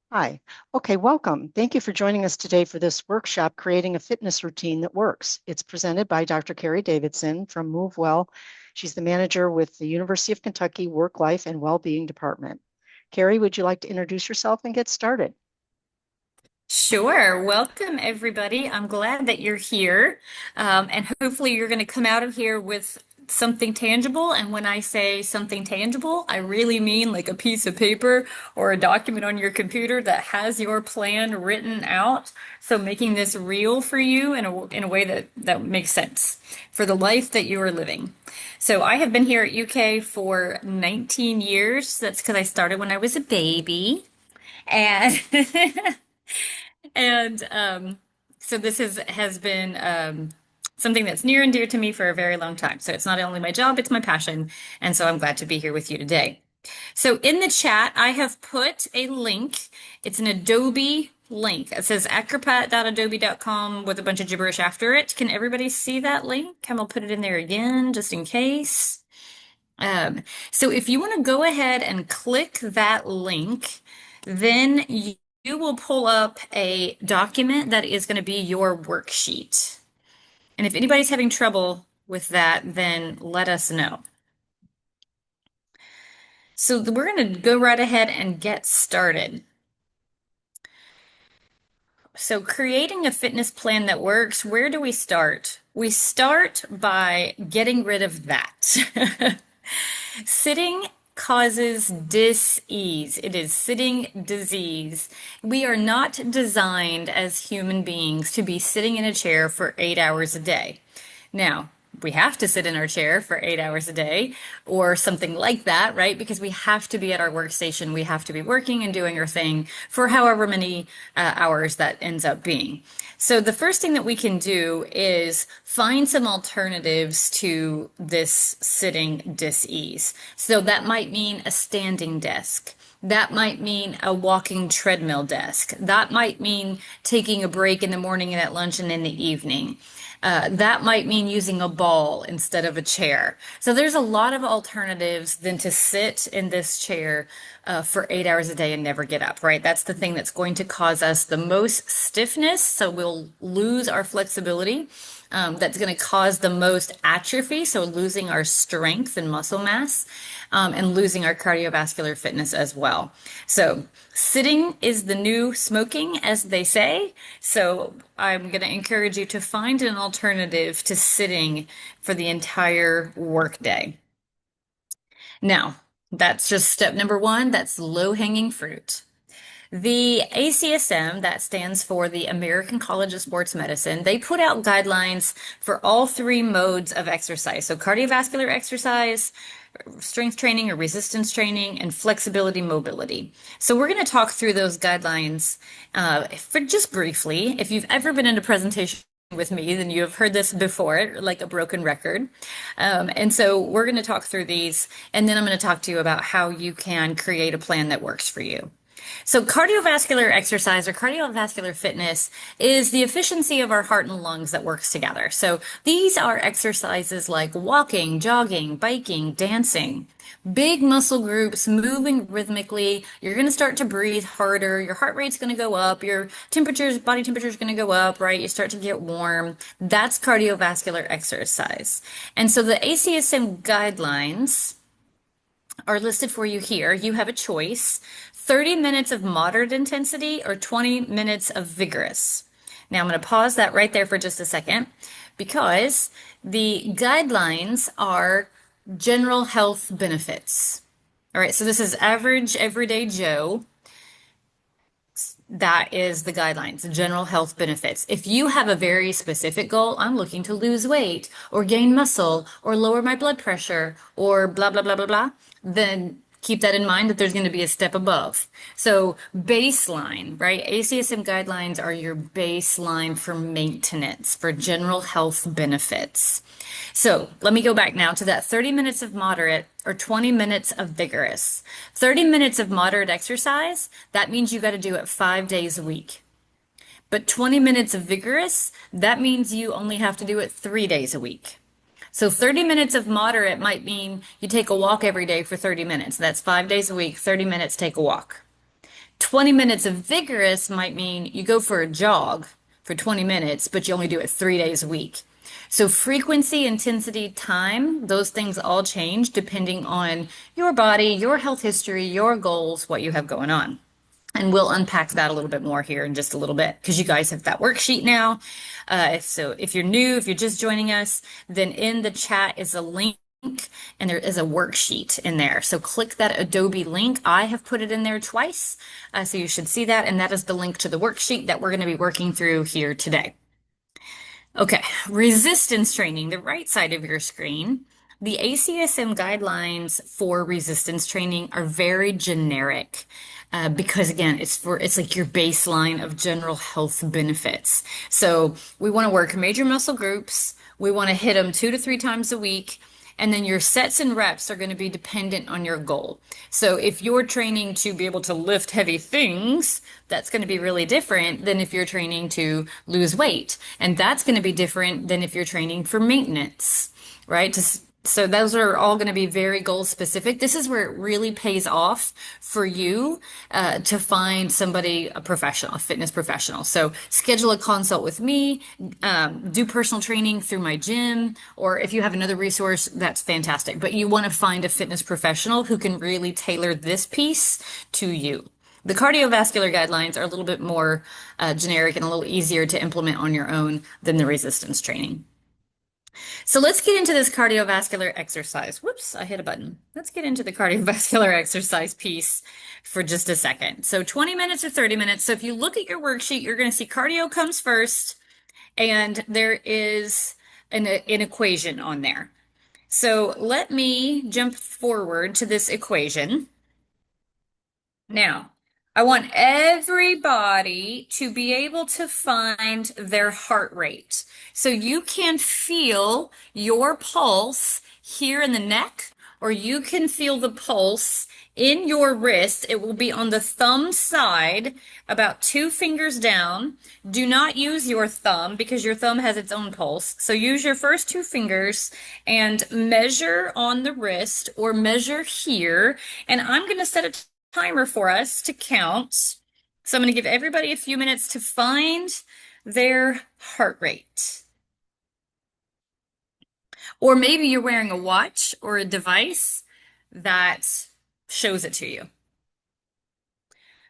Hi. Okay, welcome. Thank you for joining us today for this workshop, Creating a Fitness Routine That Works. It's presented by Dr. Carrie Davidson from Move Well. She's the manager with the University of Kentucky Work Life and Wellbeing Department. Carrie, would you like to introduce yourself and get started? Sure. Welcome, everybody. I'm glad that you're here. And hopefully, you're going to come out of here with something tangible. And when I say something tangible, I really mean like a piece of paper or a document on your computer that has your plan written out. So, making this real for you in a way that makes sense for the life that you are living. So, I have been here at UK for 19 years. That's because I started when I was a baby. And And so this has been something that's near and dear to me for a very long time. So it's not only my job, it's my passion. And so I'm glad to be here with you today. So in the chat, I have put a link. It's an Adobe link. It says acrobat.adobe.com with a bunch of gibberish after it. Can everybody see that link? I'm gonna put it in there again just in case. So if you want to go ahead and click that link, then you will pull up a document that is going to be your worksheet. And if anybody's having trouble with that, then let us know. So we're going to go right ahead and get started. So creating a fitness plan that works, where do we start? We start by getting rid of that. Sitting causes dis-ease. It is sitting disease. We are not designed as human beings to be sitting in a chair for 8 hours a day. Now, we have to sit in our chair for 8 hours a day or something like that, right? Because we have to be at our workstation. We have to be working and doing our thing for however many hours that ends up being. So the first thing that we can do is find some alternatives to this sitting dis-ease. So that might mean a standing desk. That might mean a walking treadmill desk. That might mean taking a break in the morning and at lunch and in the evening. That might mean using a ball instead of a chair. So there's a lot of alternatives than to sit in this chair for 8 hours a day and never get up, right? That's the thing that's going to cause us the most stiffness. So we'll lose our flexibility. That's going to cause the most atrophy, so losing our strength and muscle mass, and losing our cardiovascular fitness as well. So, sitting is the new smoking, as they say. So, I'm going to encourage you to find an alternative to sitting for the entire workday. Now, that's just step number one. That's low-hanging fruit. The ACSM, that stands for the American College of Sports Medicine, they put out guidelines for all three modes of exercise. So cardiovascular exercise, strength training or resistance training, and flexibility mobility. So we're going to talk through those guidelines for just briefly. If you've ever been in a presentation with me, then you have heard this before, like a broken record. And so we're going to talk through these, and then I'm going to talk to you about how you can create a plan that works for you. So cardiovascular exercise or cardiovascular fitness is the efficiency of our heart and lungs that works together. So these are exercises like walking, jogging, biking, dancing, big muscle groups moving rhythmically. You're going to start to breathe harder. Your heart rate's going to go up. Your temperatures, body temperature is going to go up, right? You start to get warm. That's cardiovascular exercise. And so the ACSM guidelines are listed for you here. You have a choice: 30 minutes of moderate intensity or 20 minutes of vigorous. Now I'm going to pause that right there for just a second because the guidelines are general health benefits. All right, so this is average everyday Joe. That is the guidelines, general health benefits. If you have a very specific goal, I'm looking to lose weight or gain muscle or lower my blood pressure or blah, blah, blah, blah, blah, then keep that in mind that there's going to be a step above. So baseline, right? ACSM guidelines are your baseline for maintenance, for general health benefits. So let me go back now to that 30 minutes of moderate or 20 minutes of vigorous. 30 minutes of moderate exercise, that means you got to do it 5 days a week. But 20 minutes of vigorous, that means you only have to do it 3 days a week. So 30 minutes of moderate might mean you take a walk every day for 30 minutes. That's 5 days a week, 30 minutes, take a walk. 20 minutes of vigorous might mean you go for a jog for 20 minutes, but you only do it 3 days a week. So frequency, intensity, time, those things all change depending on your body, your health history, your goals, what you have going on. And we'll unpack that a little bit more here in just a little bit because you guys have that worksheet now. So if you're new, if you're just joining us, then in the chat is a link and there is a worksheet in there. So click that Adobe link. I have put it in there twice. So you should see that. And that is the link to the worksheet that we're going to be working through here today. Okay, resistance training, the right side of your screen. The ACSM guidelines for resistance training are very generic because again, it's like your baseline of general health benefits. So we want to work major muscle groups. We want to hit them 2 to 3 times a week. And then your sets and reps are going to be dependent on your goal. So if you're training to be able to lift heavy things, that's going to be really different than if you're training to lose weight. And that's going to be different than if you're training for maintenance, right? So those are all going to be very goal specific. This is where it really pays off for you to find somebody, a professional, a fitness professional. So schedule a consult with me, do personal training through my gym, or if you have another resource, that's fantastic. But you want to find a fitness professional who can really tailor this piece to you. The cardiovascular guidelines are a little bit more generic and a little easier to implement on your own than the resistance training. So let's get into this cardiovascular exercise. Whoops, I hit a button. Let's get into the cardiovascular exercise piece for just a second. So 20 minutes or 30 minutes. So if you look at your worksheet, you're going to see cardio comes first, and there is an equation on there. So let me jump forward to this equation. Now, I want everybody to be able to find their heart rate. So you can feel your pulse here in the neck, or you can feel the pulse in your wrist. It will be on the thumb side, about 2 fingers down. Do not use your thumb because your thumb has its own pulse. So use your first 2 fingers and measure on the wrist or measure here. And I'm going to set a timer for us to count. So I'm going to give everybody a few minutes to find their heart rate. Or maybe you're wearing a watch or a device that shows it to you.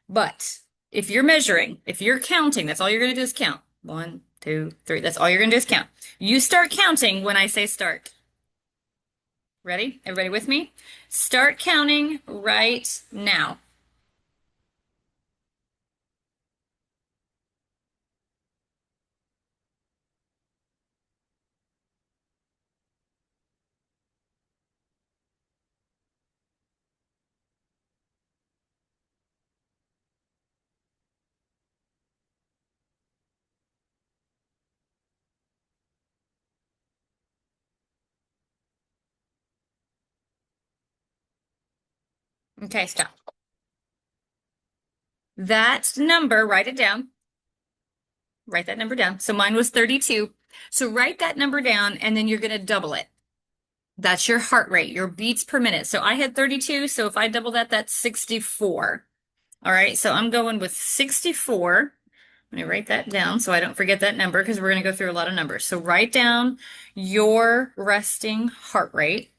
But if you're measuring, if you're counting, that's all you're going to do is count. 1, 2, 3. That's all you're going to do is count. You start counting when I say start. Ready? Everybody with me? Start counting right now. Okay, stop. That number, write it down. Write that number down. So mine was 32. So write that number down and then you're going to double it. That's your heart rate, your beats per minute. So I had 32. So if I double that, that's 64. All right. So I'm going with 64. Let me write that down so I don't forget that number because we're going to go through a lot of numbers. So write down your resting heart rate.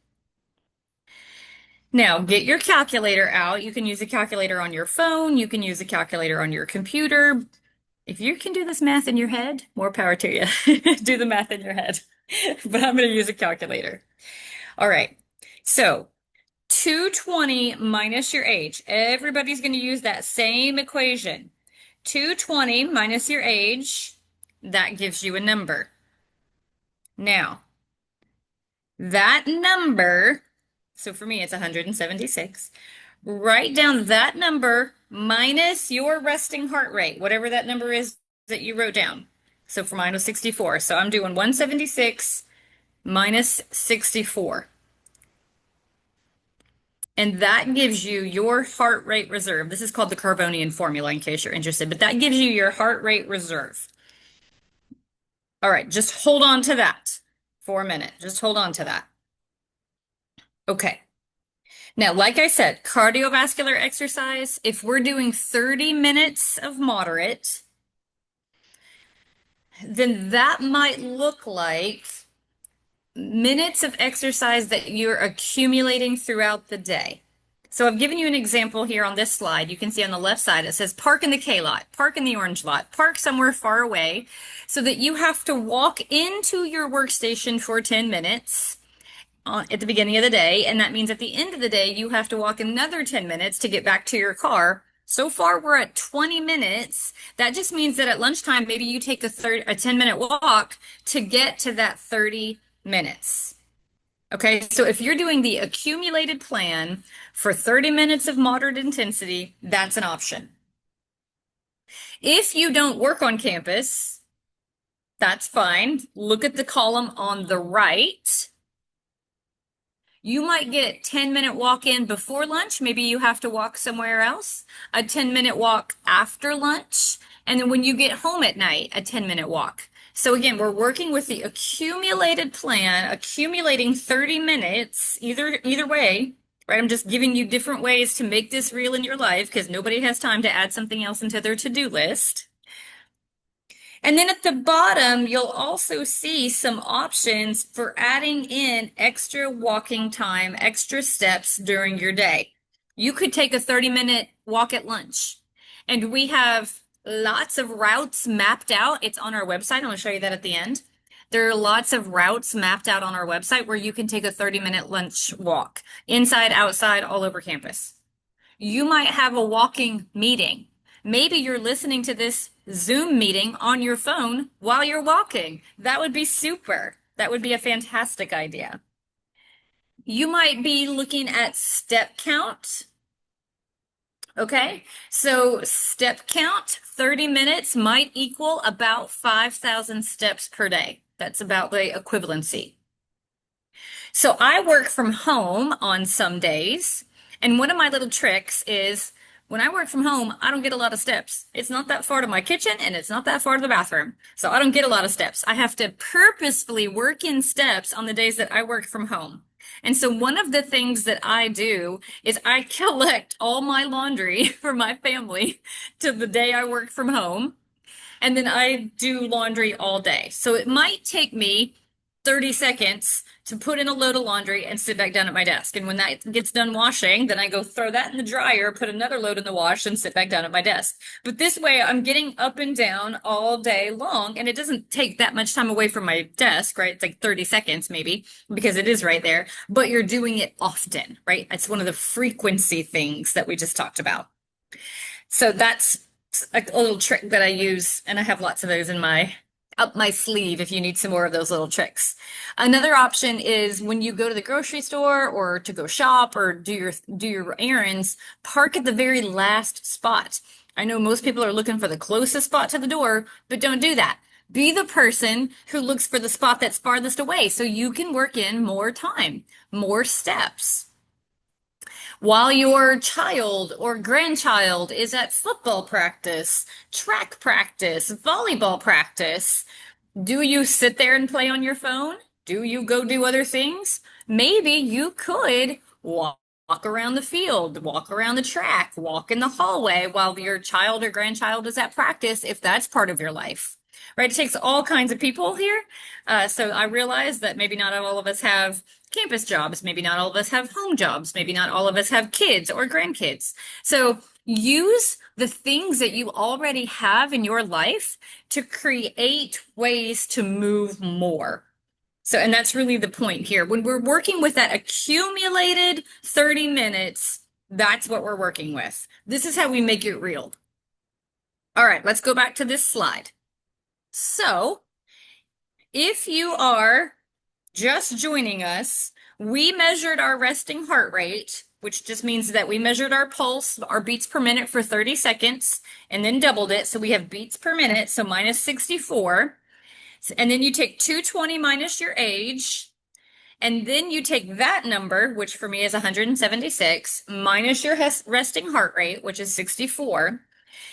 Now get your calculator out. You can use a calculator on your phone. You can use a calculator on your computer. If you can do this math in your head, more power to you. Do the math in your head. But I'm going to use a calculator. All right. So 220 minus your age. Everybody's going to use that same equation. 220 minus your age, that gives you a number. Now, that number, so for me it's 176. Write down that number minus your resting heart rate, whatever that number is that you wrote down. So for mine was 64. So I'm doing 176 minus 64. And that gives you your heart rate reserve. This is called the Carbonian formula in case you're interested, but that gives you your heart rate reserve. All right, just hold on to that for a minute. Just hold on to that. Okay. Now, like I said, cardiovascular exercise, if we're doing 30 minutes of moderate, then that might look like minutes of exercise that you're accumulating throughout the day. So I've given you an example here on this slide. You can see on the left side, it says park in the K lot, park in the orange lot, park somewhere far away so that you have to walk into your workstation for 10 minutes at the beginning of the day. And that means at the end of the day, you have to walk another 10 minutes to get back to your car. So far, we're at 20 minutes. That just means that at lunchtime, maybe you take a 10-minute walk to get to that 30 minutes. Okay, so if you're doing the accumulated plan for 30 minutes of moderate intensity, that's an option. If you don't work on campus, that's fine. Look at the column on the right. You might get 10-minute walk in before lunch. Maybe you have to walk somewhere else. A 10-minute walk after lunch. And then when you get home at night, a 10-minute walk. So again, we're working with the accumulated plan, accumulating 30 minutes, either way, right? I'm just giving you different ways to make this real in your life because nobody has time to add something else into their to-do list. And then at the bottom, you'll also see some options for adding in extra walking time, extra steps during your day. You could take a 30-minute walk at lunch. And we have lots of routes mapped out. It's on our website. I'm going to show you that at the end. There are lots of routes mapped out on our website where you can take a 30-minute lunch walk, inside, outside, all over campus. You might have a walking meeting. Maybe you're listening to this Zoom meeting on your phone while you're walking. That would be super. That would be a fantastic idea. You might be looking at step count. Okay, so step count, 30 minutes might equal about 5,000 steps per day. That's about the equivalency. So I work from home on some days, and one of my little tricks is when I work from home, I don't get a lot of steps. It's not that far to my kitchen and it's not that far to the bathroom. So I don't get a lot of steps. I have to purposefully work in steps on the days that I work from home. And so one of the things that I do is I collect all my laundry for my family to the day I work from home. And then I do laundry all day. So it might take me 30 seconds to put in a load of laundry and sit back down at my desk. And when that gets done washing, then I go throw that in the dryer, put another load in the wash, and sit back down at my desk. But this way, I'm getting up and down all day long, and it doesn't take that much time away from my desk, right? It's like 30 seconds maybe, because it is right there, but you're doing it often, right? It's one of the frequency things that we just talked about. So that's a little trick that I use, and I have lots of those in my up my sleeve if you need some more of those little tricks. Another option is when you go to the grocery store or to go shop or do your errands, park at the very last spot. I know most people are looking for the closest spot to the door, but don't do that. Be the person who looks for the spot that's farthest away so you can work in more time, more steps. While your child or grandchild is at football practice, track practice, volleyball practice, do you sit there and play on your phone? Do you go do other things? Maybe you could walk around the field, walk around the track, walk in the hallway while your child or grandchild is at practice, if that's part of your life. Right? It takes all kinds of people here. So I realize that maybe not all of us have campus jobs. Maybe not all of us have home jobs. Maybe not all of us have kids or grandkids. So use the things that you already have in your life to create ways to move more. So, and that's really the point here. When we're working with that accumulated 30 minutes, that's what we're working with. This is how we make it real. All right, let's go back to this slide. So, if you are just joining us, we measured our resting heart rate, which just means that we measured our pulse, our beats per minute for 30 seconds, and then doubled it. So we have beats per minute, so minus 64. And then you take 220 minus your age, and then you take that number, which for me is 176, minus your resting heart rate, which is 64.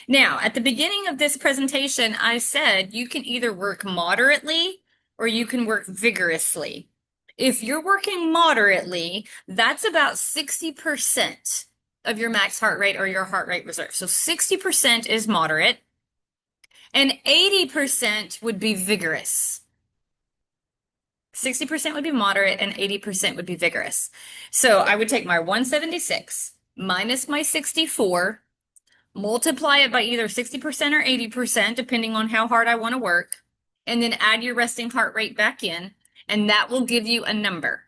Now, at the beginning of this presentation, I said you can either work moderately or you can work vigorously. If you're working moderately, that's about 60% of your max heart rate or your heart rate reserve. So 60% is moderate, and 80% would be vigorous. 60% would be moderate, and 80% would be vigorous. So I would take my 176 minus my 64, multiply it by either 60% or 80%, depending on how hard I want to work, and then add your resting heart rate back in, and that will give you a number.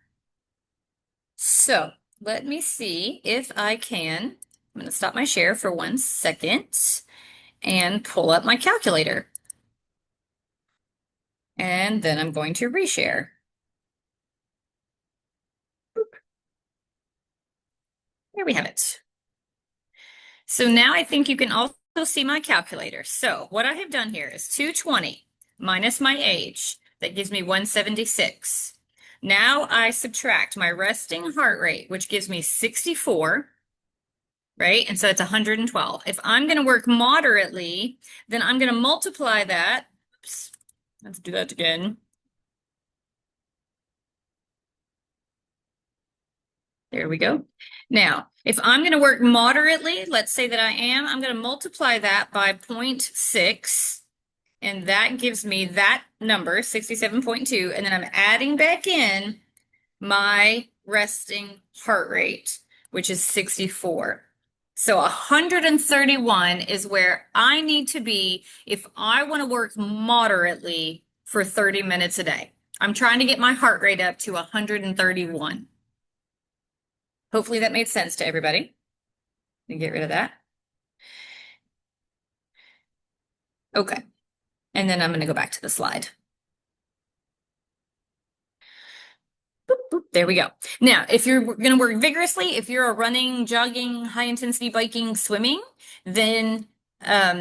So let me see if I can. I'm going to stop my share for 1 second and pull up my calculator. And then I'm going to reshare. Boop. There we have it. So now I think you can also see my calculator. So what I have done here is 220 minus my age. That gives me 176. Now I subtract my resting heart rate, which gives me 64, right? And so it's 112. If I'm going to work moderately, then I'm going to multiply that. Oops, let's do that again. There we go. Now, if I'm going to work moderately, let's say that I'm going to multiply that by 0.6, and that gives me that number, 67.2, and then I'm adding back in my resting heart rate, which is 64. So 131 is where I need to be if I want to work moderately for 30 minutes a day. I'm trying to get my heart rate up to 131. Hopefully that made sense to everybody. Let me get rid of that. Okay. And then I'm going to go back to the slide. Boop, boop, there we go. Now, if you're going to work vigorously, if you're a running, jogging, high intensity biking, swimming, then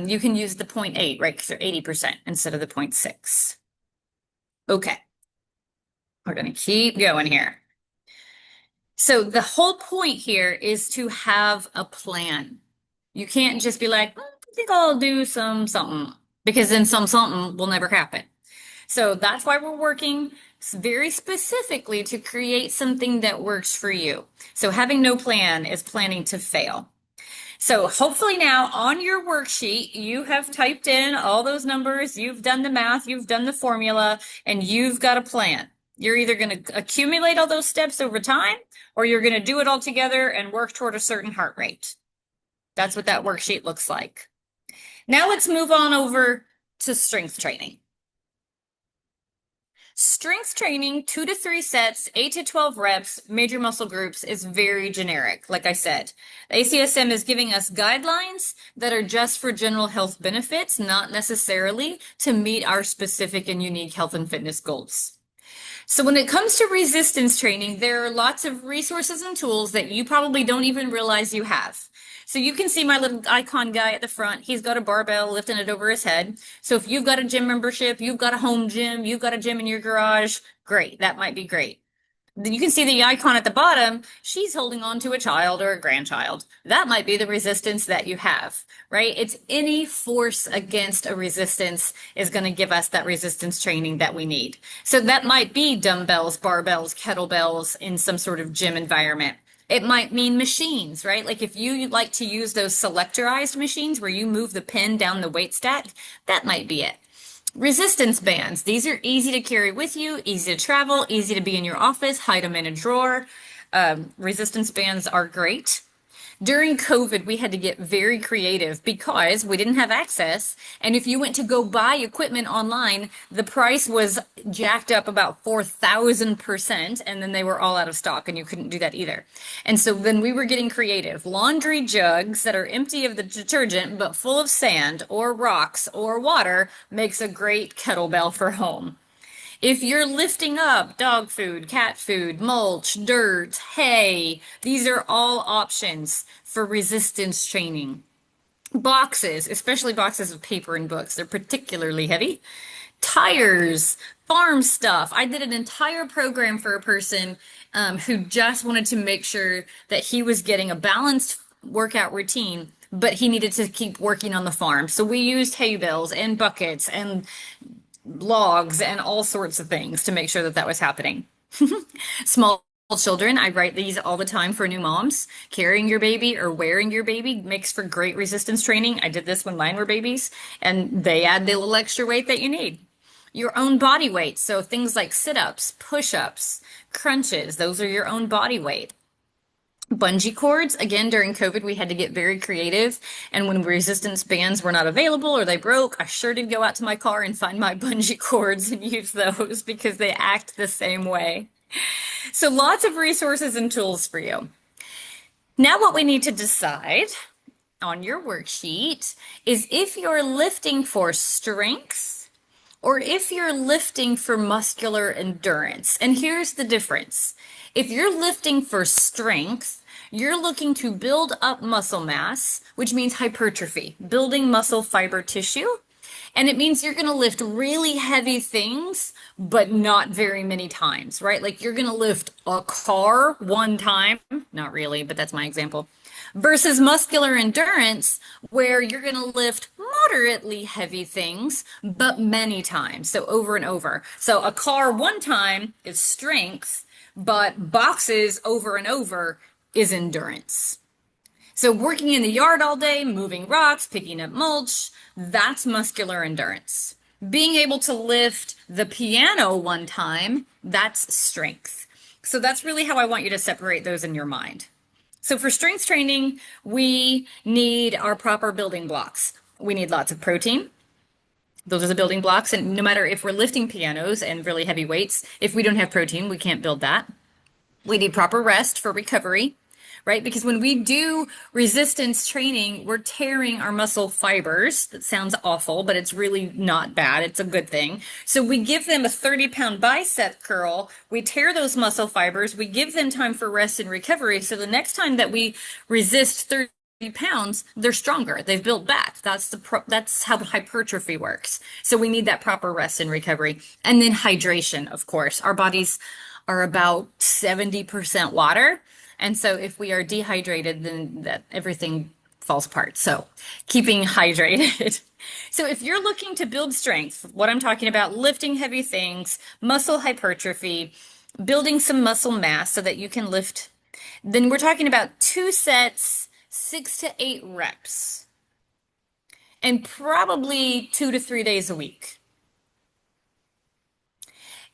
you can use the 0.8, right? Because they're 80% instead of the 0.6. Okay. We're going to keep going here. So the whole point here is to have a plan. You can't just be like, I think I'll do something, because then something will never happen. So that's why we're working very specifically to create something that works for you. So having no plan is planning to fail. So hopefully now on your worksheet, you have typed in all those numbers, you've done the math, you've done the formula, and you've got a plan. You're either going to accumulate all those steps over time, or you're going to do it all together and work toward a certain heart rate. That's what that worksheet looks like. Now let's move on over to strength training. Strength training, 2 to 3 sets, 8 to 12 reps, major muscle groups is very generic. Like I said, the ACSM is giving us guidelines that are just for general health benefits, not necessarily to meet our specific and unique health and fitness goals. So when it comes to resistance training, there are lots of resources and tools that you probably don't even realize you have. So you can see my little icon guy at the front. He's got a barbell lifting it over his head. So if you've got a gym membership, you've got a home gym, you've got a gym in your garage, great. That might be great. Then you can see the icon at the bottom. She's holding on to a child or a grandchild. That might be the resistance that you have, right? It's any force against a resistance is going to give us that resistance training that we need. So that might be dumbbells, barbells, kettlebells in some sort of gym environment. It might mean machines, right? Like if you like to use those selectorized machines where you move the pin down the weight stack, that might be it. Resistance bands. These are easy to carry with you, easy to travel, easy to be in your office, hide them in a drawer. Resistance bands are great. During COVID, we had to get very creative because we didn't have access. And if you went to go buy equipment online, the price was jacked up about 4,000%. And then they were all out of stock and you couldn't do that either. And so then we were getting creative. Laundry jugs that are empty of the detergent, but full of sand or rocks or water makes a great kettlebell for home. If you're lifting up dog food, cat food, mulch, dirt, hay, these are all options for resistance training. Boxes, especially boxes of paper and books, they're particularly heavy. Tires, farm stuff. I did an entire program for a person who just wanted to make sure that he was getting a balanced workout routine, but he needed to keep working on the farm. So we used hay bales and buckets and logs and all sorts of things to make sure that that was happening. Small children, I write these all the time for new moms. Carrying your baby or wearing your baby makes for great resistance training. I did this when mine were babies, and they add the little extra weight that you need. Your own body weight. So things like sit-ups, push-ups, crunches, those are your own body weight. Bungee cords, again, during COVID, we had to get very creative. And when resistance bands were not available or they broke, I sure did go out to my car and find my bungee cords and use those because they act the same way. So lots of resources and tools for you. Now, what we need to decide on your worksheet is if you're lifting for strength or if you're lifting for muscular endurance. And here's the difference. If you're lifting for strength, you're looking to build up muscle mass, which means hypertrophy, building muscle fiber tissue. And it means you're going to lift really heavy things, but not very many times, right? Like you're going to lift a car one time, not really, but that's my example, versus muscular endurance, where you're going to lift moderately heavy things, but many times. So over and over. So a car one time is strength, but boxes over and over is endurance. So working in the yard all day, moving rocks, picking up mulch, that's muscular endurance. Being able to lift the piano one time, that's strength. So that's really how I want you to separate those in your mind. So for strength training, we need our proper building blocks. We need lots of protein. Those are the building blocks. And no matter if we're lifting pianos and really heavy weights, if we don't have protein, we can't build that. We need proper rest for recovery, right? Because when we do resistance training, we're tearing our muscle fibers. That sounds awful, but it's really not bad. It's a good thing. So we give them a 30-pound bicep curl. We tear those muscle fibers. We give them time for rest and recovery. So the next time that we resist 30 pounds, they're stronger. They've built back. That's how hypertrophy works. So we need that proper rest and recovery. And then hydration, of course. Our bodies are about 70% water. And so if we are dehydrated, then that everything falls apart. So keeping hydrated. So if you're looking to build strength, what I'm talking about, lifting heavy things, muscle hypertrophy, building some muscle mass so that you can lift, then we're talking about 2 sets, 6 to 8 reps, and probably 2 to 3 days a week.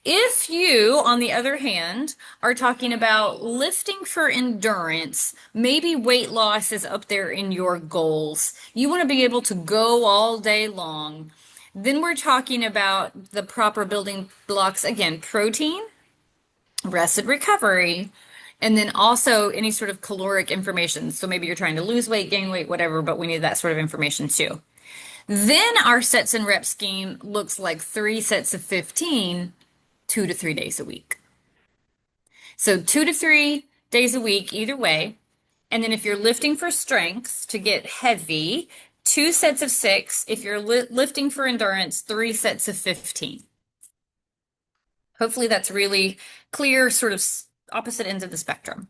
If you, on the other hand, are talking about lifting for endurance, maybe weight loss is up there in your goals. You want to be able to go all day long. Then we're talking about the proper building blocks. Again, protein, rest and recovery, and then also any sort of caloric information. So maybe you're trying to lose weight, gain weight, whatever, but we need that sort of information too. Then our sets and rep scheme looks like 3 sets of 15, 2 to 3 days a week. So 2 to 3 days a week, either way. And then if you're lifting for strength to get heavy, 2 sets of 6. If you're lifting for endurance, 3 sets of 15. Hopefully that's really clear, sort of opposite ends of the spectrum.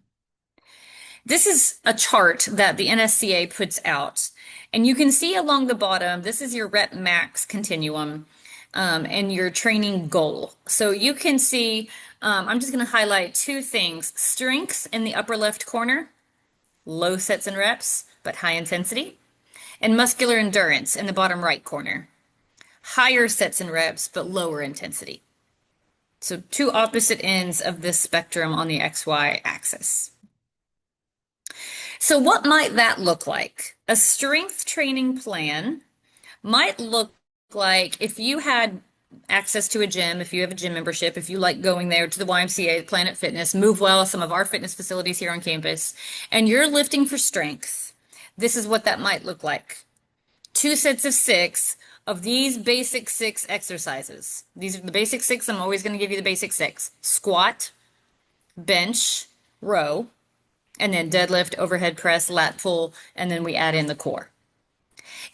This is a chart that the NSCA puts out. And you can see along the bottom, this is your rep max continuum. And your training goal. So you can see, I'm just going to highlight 2 things. Strength in the upper left corner, low sets and reps, but high intensity. And muscular endurance in the bottom right corner, higher sets and reps, but lower intensity. So 2 opposite ends of this spectrum on the XY axis. So what might that look like? A strength training plan might look like if you had access to a gym, if you have a gym membership, if you like going there to the YMCA, Planet Fitness, Move Well, some of our fitness facilities here on campus, and you're lifting for strength, this is what that might look like. 2 sets of 6 of these basic 6 exercises. These are the basic 6. I'm always going to give you the basic 6. Squat, bench, row, and then deadlift, overhead press, lat pull, and then we add in the core.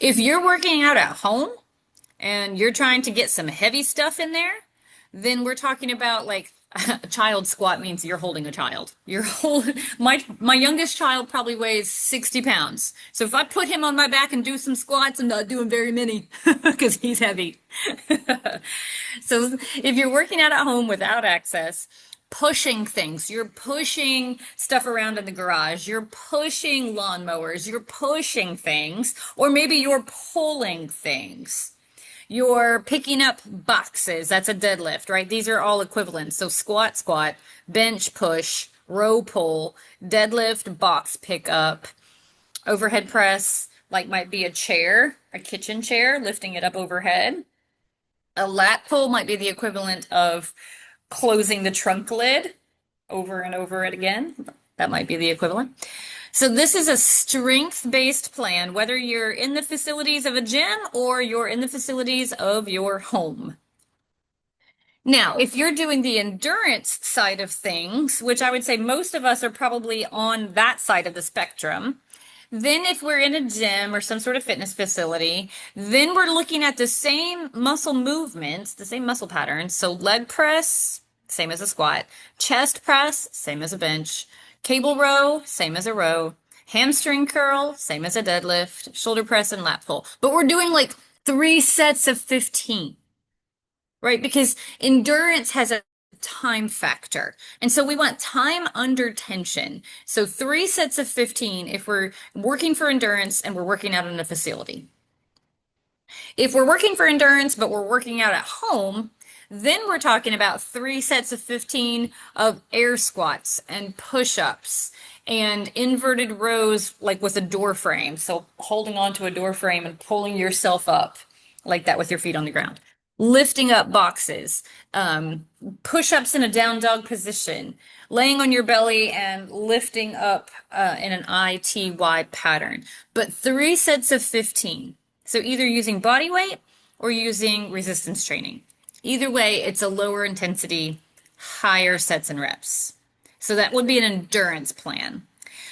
If you're working out at home, and you're trying to get some heavy stuff in there, then we're talking about like a child squat means you're holding a child. My youngest child probably weighs 60 pounds. So if I put him on my back and do some squats, I'm not doing very many because he's heavy. So if you're working out at home without access, pushing things. You're pushing stuff around in the garage. You're pushing lawnmowers. You're pushing things, or maybe you're pulling things. You're picking up boxes. That's a deadlift, right? These are all equivalent. So squat, squat, bench, push, row, pull, deadlift, box, pick up, overhead press, like might be a chair, a kitchen chair, lifting it up overhead. A lat pull might be the equivalent of closing the trunk lid over and over it again. That might be the equivalent. So this is a strength-based plan, whether you're in the facilities of a gym or you're in the facilities of your home. Now, if you're doing the endurance side of things, which I would say most of us are probably on that side of the spectrum, then if we're in a gym or some sort of fitness facility, then we're looking at the same muscle movements, the same muscle patterns. So leg press, same as a squat, chest press, same as a bench, cable row, same as a row, hamstring curl, same as a deadlift, shoulder press and lat pull. But we're doing like 3 sets of 15, right? Because endurance has a time factor. And so we want time under tension. So 3 sets of 15 if we're working for endurance and we're working out in a facility. If we're working for endurance, but we're working out at home, then we're talking about 3 sets of 15 of air squats and push-ups and inverted rows, like with a door frame. So holding onto a door frame and pulling yourself up like that with your feet on the ground. Lifting up boxes, push-ups in a down dog position, laying on your belly and lifting up in an ITY pattern. But 3 sets of 15. So either using body weight or using resistance training. Either way, it's a lower intensity, higher sets and reps. So that would be an endurance plan.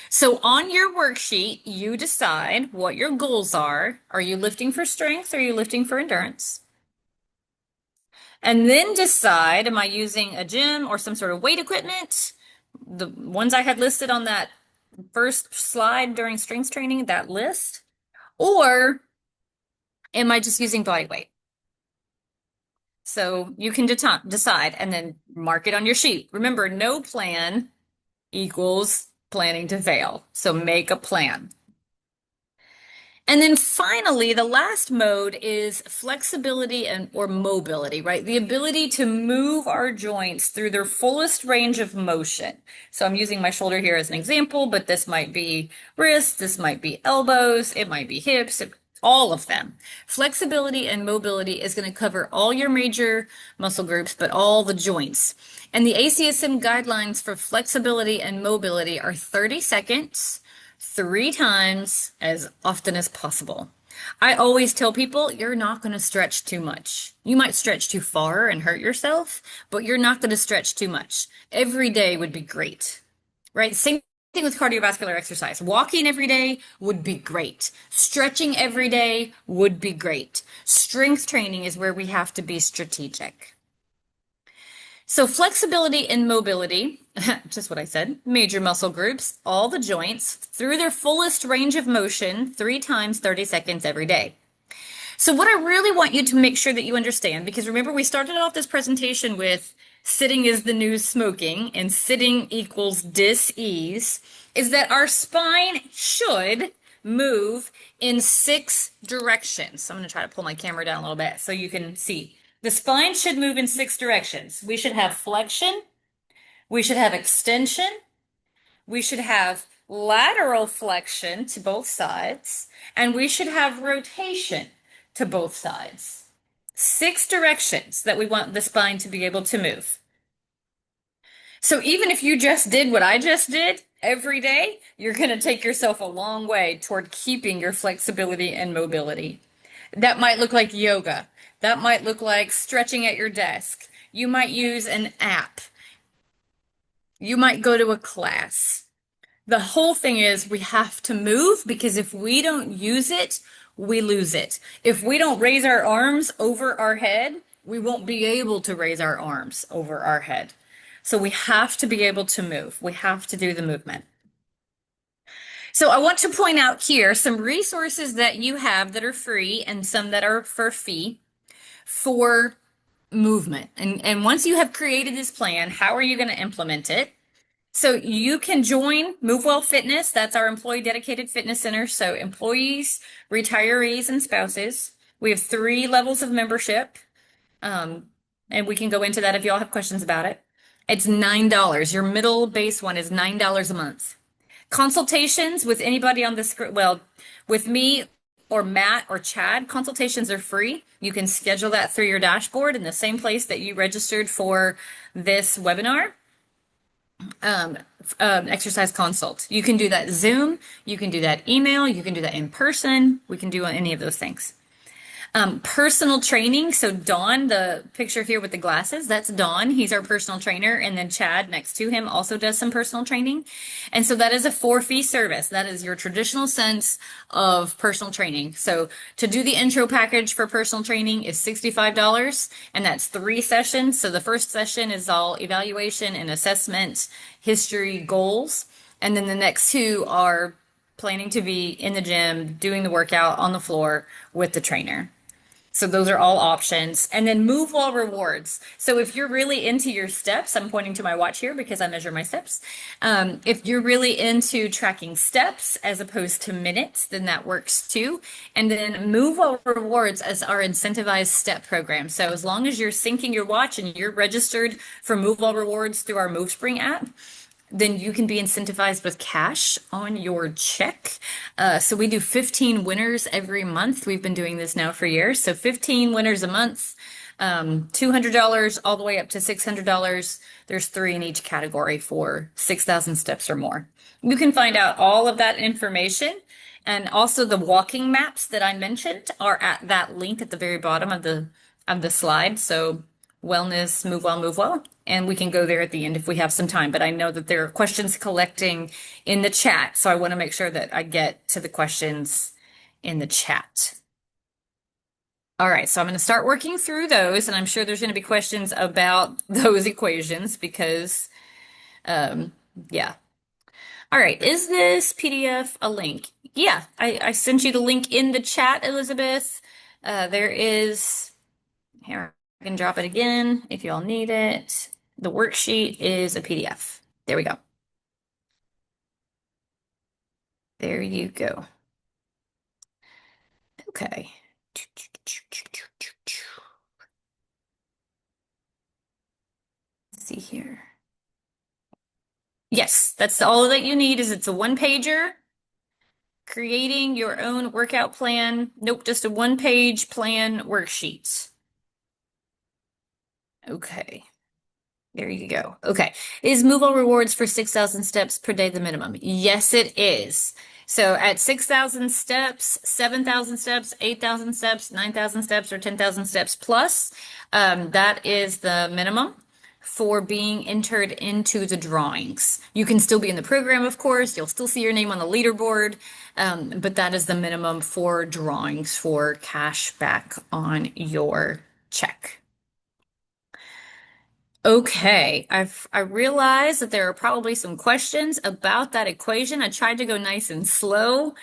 So on your worksheet, you decide what your goals are. Are you lifting for strength or are you lifting for endurance? And then decide, am I using a gym or some sort of weight equipment? The ones I had listed on that first slide during strength training, that list. Or am I just using body weight? So you can decide and then mark it on your sheet. Remember, no plan equals planning to fail. So make a plan. And then finally, the last mode is flexibility and or mobility, right? The ability to move our joints through their fullest range of motion. So I'm using my shoulder here as an example, but this might be wrists, this might be elbows, it might be hips, all of them. Flexibility and mobility is going to cover all your major muscle groups, but all the joints. And the ACSM guidelines for flexibility and mobility are 30 seconds, 3 times as often as possible. I always tell people you're not going to stretch too much. You might stretch too far and hurt yourself, but you're not going to stretch too much. Every day would be great, right? Same thing with cardiovascular exercise. Walking every day would be great. Stretching every day would be great. Strength training is where we have to be strategic. So flexibility and mobility, just what I said, major muscle groups, all the joints, through their fullest range of motion, 3 times 30 seconds every day. So what I really want you to make sure that you understand, because remember we started off this presentation with sitting is the new smoking and sitting equals dis-ease, is that our spine should move in 6 directions. So I'm going to try to pull my camera down a little bit so you can see. The spine should move in 6 directions. We should have flexion, we should have extension, we should have lateral flexion to both sides, and we should have rotation to both sides. 6 directions that we want the spine to be able to move. So even if you just did what I just did every day, you're going to take yourself a long way toward keeping your flexibility and mobility. That might look like yoga. That might look like stretching at your desk. You might use an app. You might go to a class. The whole thing is we have to move because if we don't use it, we lose it. If we don't raise our arms over our head, we won't be able to raise our arms over our head. So we have to be able to move. We have to do the movement. So I want to point out here some resources that you have that are free and some that are for fee for movement. And once you have created this plan, how are you going to implement it? So you can join Move Well Fitness. That's our employee dedicated fitness center. So employees, retirees, and spouses. We have 3 levels of membership. Um, and we can go into that if y'all have questions about it. It's $9. Your middle base one is $9 a month. Consultations with anybody on this, well, with me or Matt or Chad, consultations are free. You can schedule that through your dashboard in the same place that you registered for this webinar. Um, Exercise consult. You can do that Zoom, you can do that email, you can do that in person. We can do any of those things. Personal training. So Dawn, the picture here with the glasses, that's Dawn. He's our personal trainer. And then Chad next to him also does some personal training. And so that is a for-fee service. That is your traditional sense of personal training. So to do the intro package for personal training is $65, and that's 3 sessions. So the first session is all evaluation and assessment, history, goals. And then the next 2 are planning to be in the gym, doing the workout on the floor with the trainer. So those are all options. And then move while rewards. So if you're really into your steps, I'm pointing to my watch here because I measure my steps. If you're really into tracking steps as opposed to minutes, then that works too. And then move while rewards as our incentivized step program. So as long as you're syncing your watch and you're registered for move while rewards through our MoveSpring app, then you can be incentivized with cash on your check. So we do 15 winners every month. We've been doing this now for years. So 15 winners a month, $200 all the way up to $600. There's 3 in each category for 6,000 steps or more. You can find out all of that information. And also the walking maps that I mentioned are at that link at the very bottom of the slide. So wellness, move well. And we can go there at the end if we have some time. But I know that there are questions collecting in the chat. So I want to make sure that I get to the questions in the chat. All right, so I'm going to start working through those. And I'm sure there's going to be questions about those equations because, yeah. All right, is this PDF a link? Yeah, I sent you the link in the chat, Elizabeth. There is, here, I can drop it again if y'all need it. The worksheet is a PDF. There we go. There you go. Okay. Let's see here. Yes, that's all that you need is it's a 1-pager. Creating your own workout plan. Nope, just a 1-page plan worksheet. Okay. There you go. Okay. Is Move All Rewards for 6,000 steps per day the minimum? Yes, it is. So at 6,000 steps, 7,000 steps, 8,000 steps, 9,000 steps, or 10,000 steps plus, that is the minimum for being entered into the drawings. You can still be in the program, of course. You'll still see your name on the leaderboard, but that is the minimum for drawings for cash back on your check. Okay, I realize that there are probably some questions about that equation. I tried to go nice and slow,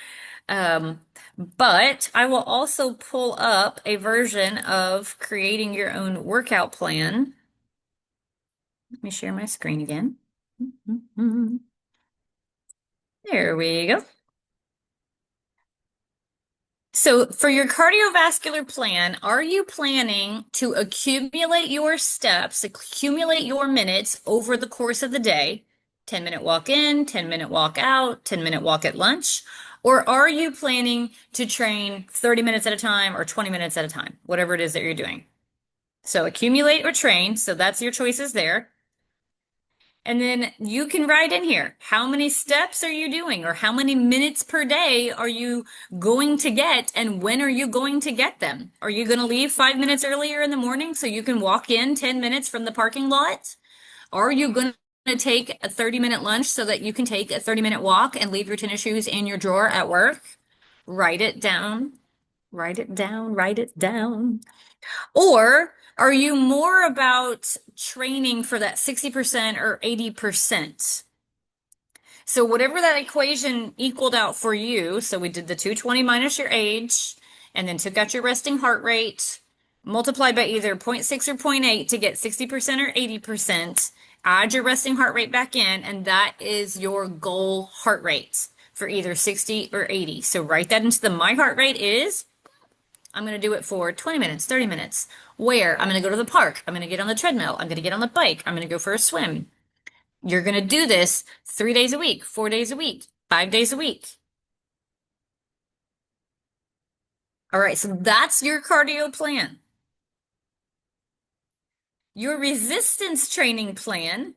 um, but I will also pull up a version of creating your own workout plan. Let me share my screen again. There we go. So for your cardiovascular plan, are you planning to accumulate your steps, accumulate your minutes over the course of the day? 10-minute walk in, 10-minute walk out, 10-minute walk at lunch? Or are you planning to train 30 minutes at a time or 20 minutes at a time, whatever it is that you're doing? So accumulate or train. So that's your choices there. And then you can write in here, how many steps are you doing or how many minutes per day are you going to get and when are you going to get them? Are you going to leave 5 minutes earlier in the morning so you can walk in 10 minutes from the parking lot? Are you going to take a 30-minute lunch so that you can take a 30-minute walk and leave your tennis shoes in your drawer at work? Write it down. Write it down. Write it down. Or are you more about training for that 60% or 80%? So whatever that equation equaled out for you, so we did the 220 minus your age, and then took out your resting heart rate, Multiply by either zero point 0.6 or zero point 0.8 to get 60% or 80%. Add your resting heart rate back in, and that is your goal heart rate for either 60 or 80. So write that into my heart rate is, I'm going to do it for 20 minutes, 30 minutes. Where? I'm going to go to the park. I'm going to get on the treadmill. I'm going to get on the bike. I'm going to go for a swim. You're going to do this 3 days a week, 4 days a week, 5 days a week. All right, so that's your cardio plan. Your resistance training plan.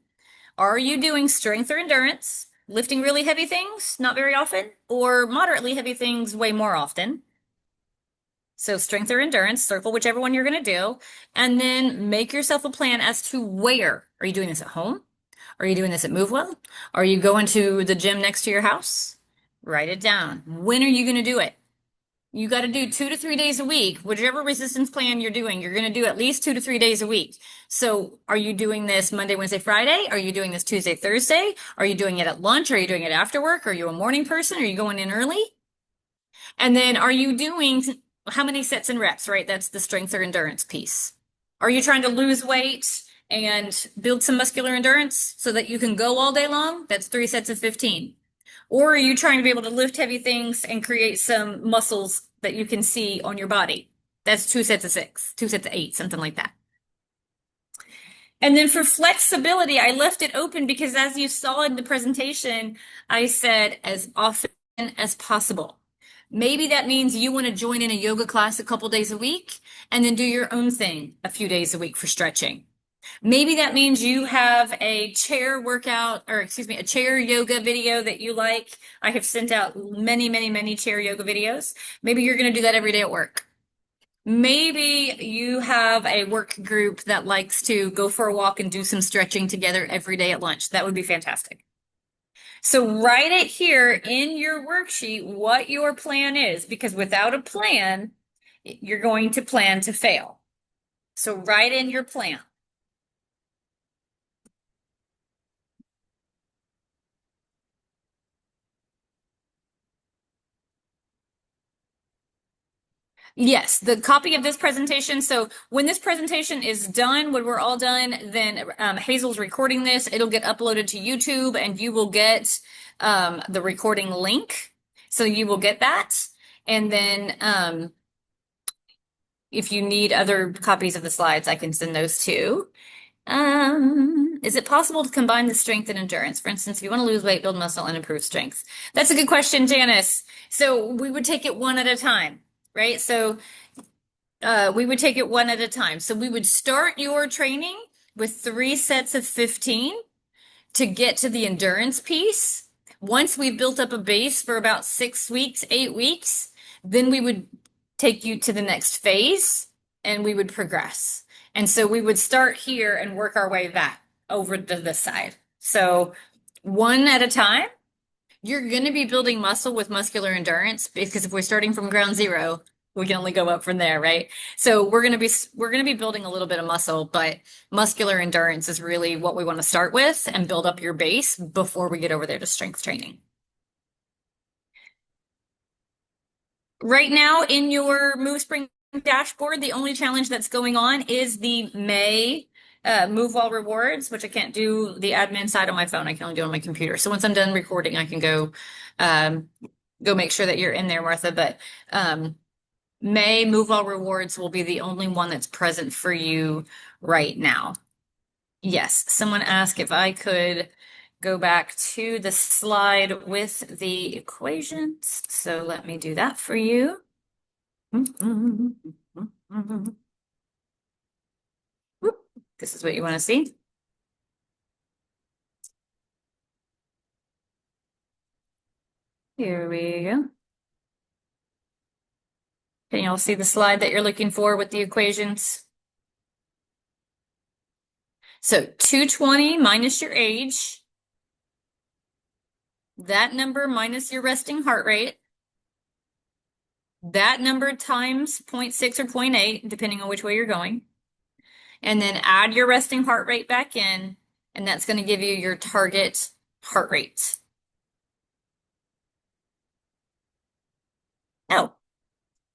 Are you doing strength or endurance, lifting really heavy things, not very often, or moderately heavy things way more often? So strength or endurance, circle whichever one you're going to do, and then make yourself a plan as to where. Are you doing this at home? Are you doing this at MoveWell? Are you going to the gym next to your house? Write it down. When are you going to do it? You got to do 2 to 3 days a week. Whichever resistance plan you're doing, you're going to do at least 2 to 3 days a week. So are you doing this Monday, Wednesday, Friday? Are you doing this Tuesday, Thursday? Are you doing it at lunch? Are you doing it after work? Are you a morning person? Are you going in early? And then are you doing how many sets and reps, right? That's the strength or endurance piece. Are you trying to lose weight and build some muscular endurance so that you can go all day long? That's 3 sets of 15. Or are you trying to be able to lift heavy things and create some muscles that you can see on your body? That's 2 sets of 6, 2 sets of 8, something like that. And then for flexibility, I left it open because as you saw in the presentation, I said as often as possible. Maybe that means you want to join in a yoga class a couple days a week and then do your own thing a few days a week for stretching. Maybe that means you have a chair workout, or excuse me, a chair yoga video that you like. I have sent out many, many, many chair yoga videos. Maybe you're going to do that every day at work. Maybe you have a work group that likes to go for a walk and do some stretching together every day at lunch. That would be fantastic. So write it here in your worksheet what your plan is, because without a plan, you're going to plan to fail. So write in your plan. Yes, the copy of this presentation. So when this presentation is done, when we're all done, then Hazel's recording this. It'll get uploaded to YouTube and you will get the recording link. So you will get that. And then if you need other copies of the slides, I can send those too. Is it possible to combine the strength and endurance? For instance, if you want to lose weight, build muscle, and improve strength. That's a good question, Janice. So we would take it one at a time, right? So we would take it one at a time. So we would start your training with 3 sets of 15 to get to the endurance piece. Once we've built up a base for about 6 weeks, 8 weeks, then we would take you to the next phase and we would progress. And so we would start here and work our way back over to this side. So one at a time. You're going to be building muscle with muscular endurance because if we're starting from ground zero, we can only go up from there, right? So we're going to be building a little bit of muscle, but muscular endurance is really what we want to start with and build up your base before we get over there to strength training. Right now in your MoveSpring dashboard, the only challenge that's going on is the May MoveWell rewards, which I can't do the admin side on my phone. I can only do it on my computer. So once I'm done recording, I can go make sure that you're in there, Martha. But May MoveWell rewards will be the only one that's present for you right now. Yes, someone asked if I could go back to the slide with the equations. So let me do that for you. This is what you want to see. Here we go. Can you all see the slide that you're looking for with the equations? So 220 minus your age, that number minus your resting heart rate, that number times 0.6 or 0.8, depending on which way you're going, and then add your resting heart rate back in, and that's going to give you your target heart rate. Oh,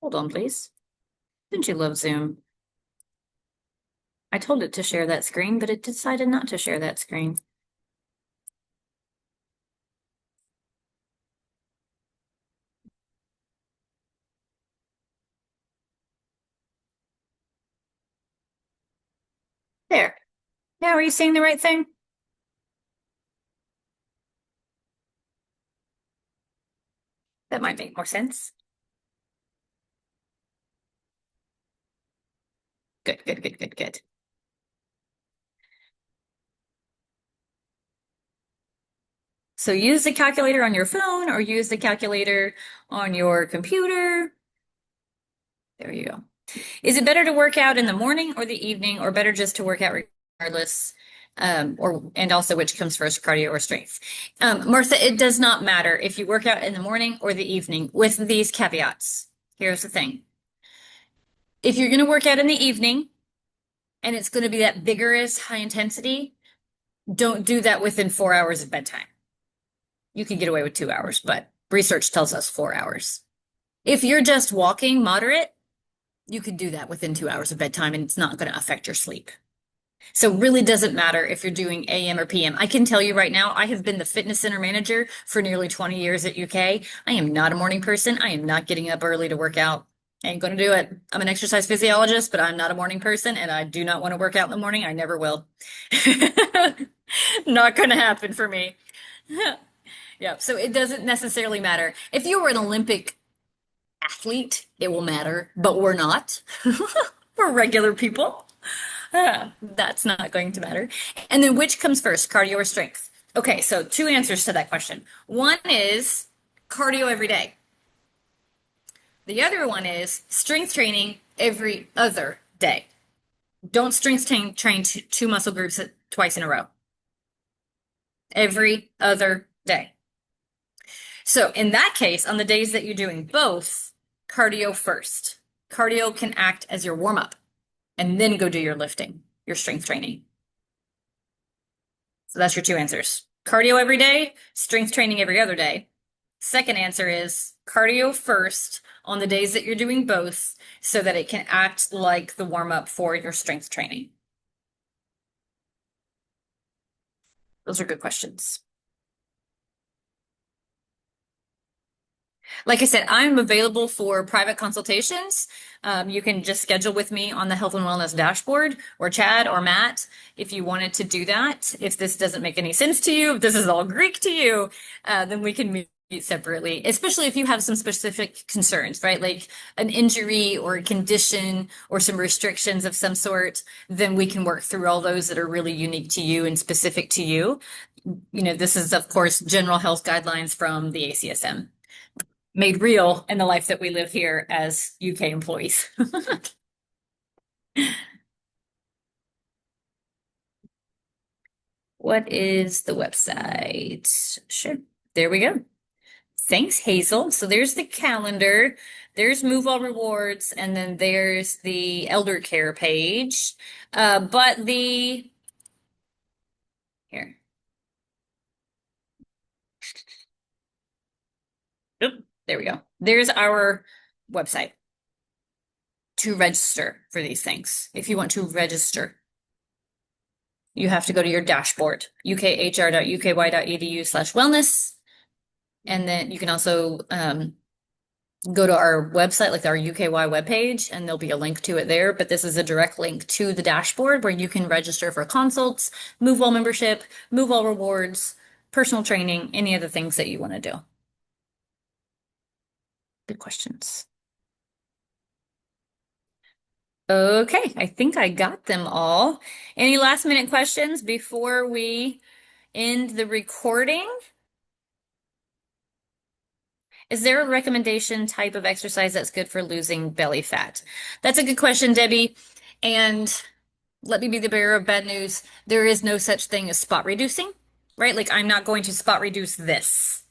hold on, please. Don't you love Zoom? I told it to share that screen, but it decided not to share that screen. There. Now, are you seeing the right thing? That might make more sense. Good, good, good, good, good. So use the calculator on your phone or use the calculator on your computer. There you go. Is it better to work out in the morning or the evening, or better just to work out regardless? Or and also which comes first, cardio or strength? Martha, it does not matter if you work out in the morning or the evening with these caveats. Here's the thing. If you're going to work out in the evening and it's going to be that vigorous, high intensity, don't do that within 4 hours of bedtime. You can get away with 2 hours, but research tells us 4 hours. If you're just walking moderate, you can do that within 2 hours of bedtime and it's not going to affect your sleep. So really doesn't matter if you're doing AM or PM. I can tell you right now, I have been the fitness center manager for nearly 20 years at UK. I am not a morning person. I am not getting up early to work out. I ain't going to do it. I'm an exercise physiologist, but I'm not a morning person and I do not want to work out in the morning. I never will. Not going to happen for me. Yeah, so it doesn't necessarily matter. If you were an Olympic athlete, it will matter, but we're not. We're regular people. That's not going to matter. And then which comes first, cardio or strength? Okay, so two answers to that question. One is cardio every day. The other one is strength training every other day. Don't strength train two muscle groups twice in a row. Every other day. So in that case, on the days that you're doing both, cardio first. Cardio can act as your warm up and then go do your lifting, your strength training. So that's your two answers. Cardio every day, strength training every other day. Second answer is cardio first on the days that you're doing both so that it can act like the warm up for your strength training. Those are good questions. Like I said, I'm available for private consultations. You can just schedule with me on the Health and Wellness dashboard, or Chad or Matt if you wanted to do that. If this doesn't make any sense to you, if this is all Greek to you, then we can meet separately, especially if you have some specific concerns, right? Like an injury or a condition or some restrictions of some sort, then we can work through all those that are really unique to you and specific to you. You know, this is, of course, general health guidelines from the ACSM made real in the life that we live here as UK employees. What is the website? Sure. There we go. Thanks, Hazel. So there's the calendar, there's Move All Rewards, and then there's the elder care page. But the here. Oop, there we go. There's our website to register for these things. If you want to register, you have to go to your dashboard, ukhr.uky.edu/wellness. And then you can also go to our website, like our UKY webpage, and there'll be a link to it there. But this is a direct link to the dashboard where you can register for consults, Move All membership, Move All rewards, personal training, any of the things that you want to do. Good questions. Okay, I think I got them all. Any last minute questions before we end the recording? Is there a recommendation type of exercise that's good for losing belly fat? That's a good question, Debbie. And let me be the bearer of bad news. There is no such thing as spot reducing, right? Like I'm not going to spot reduce this.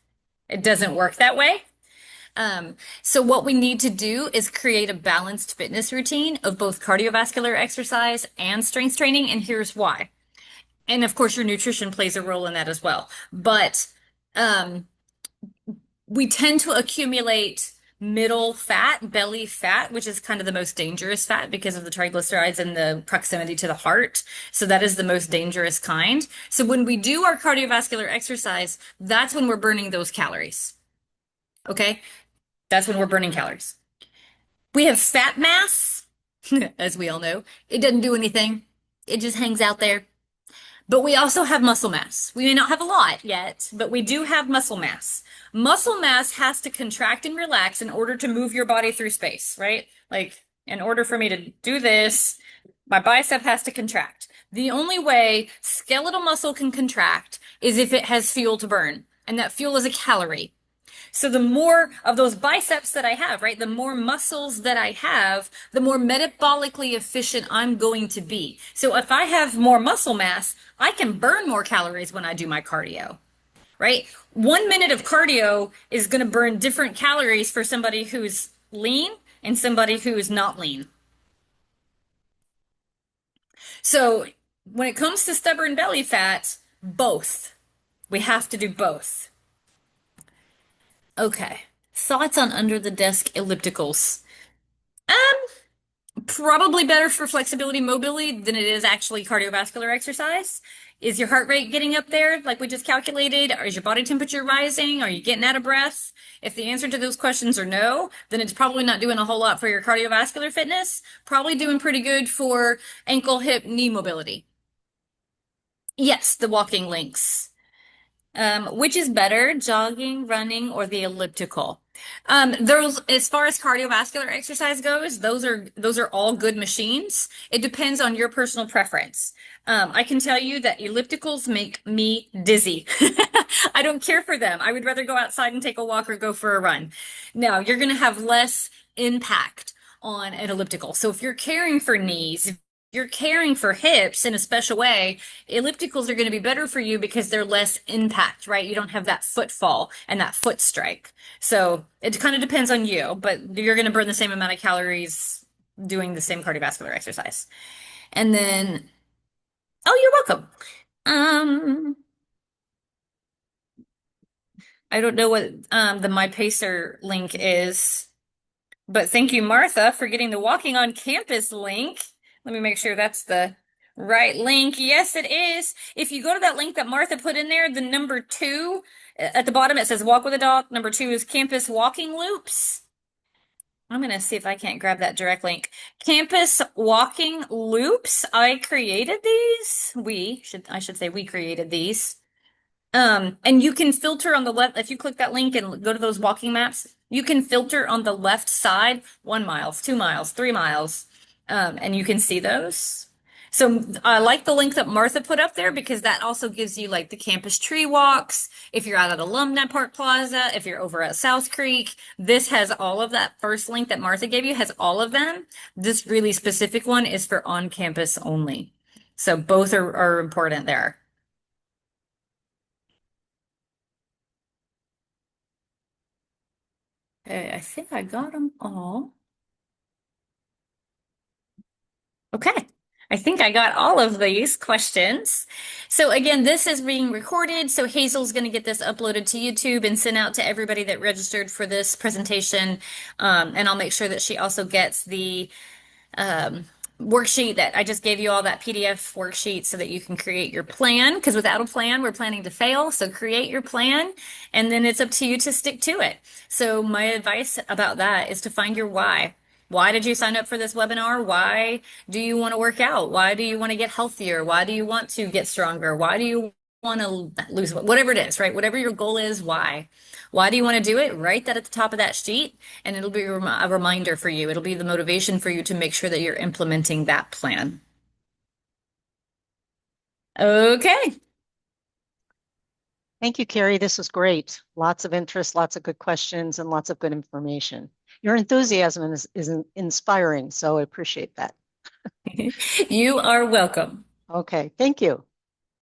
It doesn't work that way. So what we need to do is create a balanced fitness routine of both cardiovascular exercise and strength training. And here's why. And of course, your nutrition plays a role in that as well. But we tend to accumulate middle fat, belly fat, which is kind of the most dangerous fat because of the triglycerides and the proximity to the heart. So that is the most dangerous kind. So when we do our cardiovascular exercise, that's when we're burning those calories. Okay? That's when we're burning calories. We have fat mass, as we all know. It doesn't do anything. It just hangs out there. But we also have muscle mass. We may not have a lot yet, but we do have muscle mass. Muscle mass has to contract and relax in order to move your body through space, right? Like, in order for me to do this, my bicep has to contract. The only way skeletal muscle can contract is if it has fuel to burn, and that fuel is a calorie. So the more of those biceps that I have, right, the more muscles that I have, the more metabolically efficient I'm going to be. So if I have more muscle mass, I can burn more calories when I do my cardio, right? 1 minute of cardio is going to burn different calories for somebody who's lean and somebody who's not lean. So when it comes to stubborn belly fat, both. We have to do both. Okay. Thoughts on under the desk ellipticals? Probably better for flexibility, mobility than it is actually cardiovascular exercise. Is your heart rate getting up there like we just calculated? Or is your body temperature rising? Are you getting out of breath? If the answer to those questions are no, then it's probably not doing a whole lot for your cardiovascular fitness. Probably doing pretty good for ankle, hip, knee mobility. Yes, the walking links. Which is better, jogging, running, or the elliptical? Those, as far as cardiovascular exercise goes, those are all good machines. It depends on your personal preference. I can tell you that ellipticals make me dizzy. I don't care for them. I would rather go outside and take a walk or go for a run. Now, you're going to have less impact on an elliptical. So if you're caring for knees, if you're caring for hips in a special way, ellipticals are going to be better for you because they're less impact, right? You don't have that footfall and that foot strike. So it kind of depends on you, but you're going to burn the same amount of calories doing the same cardiovascular exercise. And then, oh, you're welcome. Um, I don't know what the My Pacer link is, but thank you, Martha, for getting the Walking on Campus link. Let me make sure that's the right link. Yes, it is. If you go to that link that Martha put in there, the number 2 at the bottom, it says walk with a dog. Number 2 is campus walking loops. I'm going to see if I can't grab that direct link. Campus walking loops. I created these. I should say we created these. And you can filter on the left, if you click that link and go to those walking maps, you can filter on the left side 1 mile, 2 miles, 3 miles, and you can see those. So I like the link that Martha put up there because that also gives you like the campus tree walks. If you're out at Alumni Park Plaza, if you're over at South Creek, this has all of that. First link that Martha gave you has all of them. This really specific one is for on campus only. So both are important there. Okay, I think I got them all. Okay. I think I got all of these questions. So again, this is being recorded. So Hazel's going to get this uploaded to YouTube and sent out to everybody that registered for this presentation. And I'll make sure that she also gets the um, worksheet that I just gave you, all that PDF worksheet so that you can create your plan. Because without a plan, we're planning to fail. So create your plan, and then it's up to you to stick to it. So my advice about that is to find your why. Why did you sign up for this webinar? Why do you want to work out? Why do you want to get healthier? Why do you want to get stronger? Why do you want to lose, whatever it is, right? Whatever your goal is, why? Why do you want to do it? Write that at the top of that sheet, and it'll be a reminder for you. It'll be the motivation for you to make sure that you're implementing that plan. Okay. Thank you, Carrie. This was great. Lots of interest, lots of good questions, and lots of good information. Your enthusiasm is inspiring, so I appreciate that. You are welcome. Okay, thank you.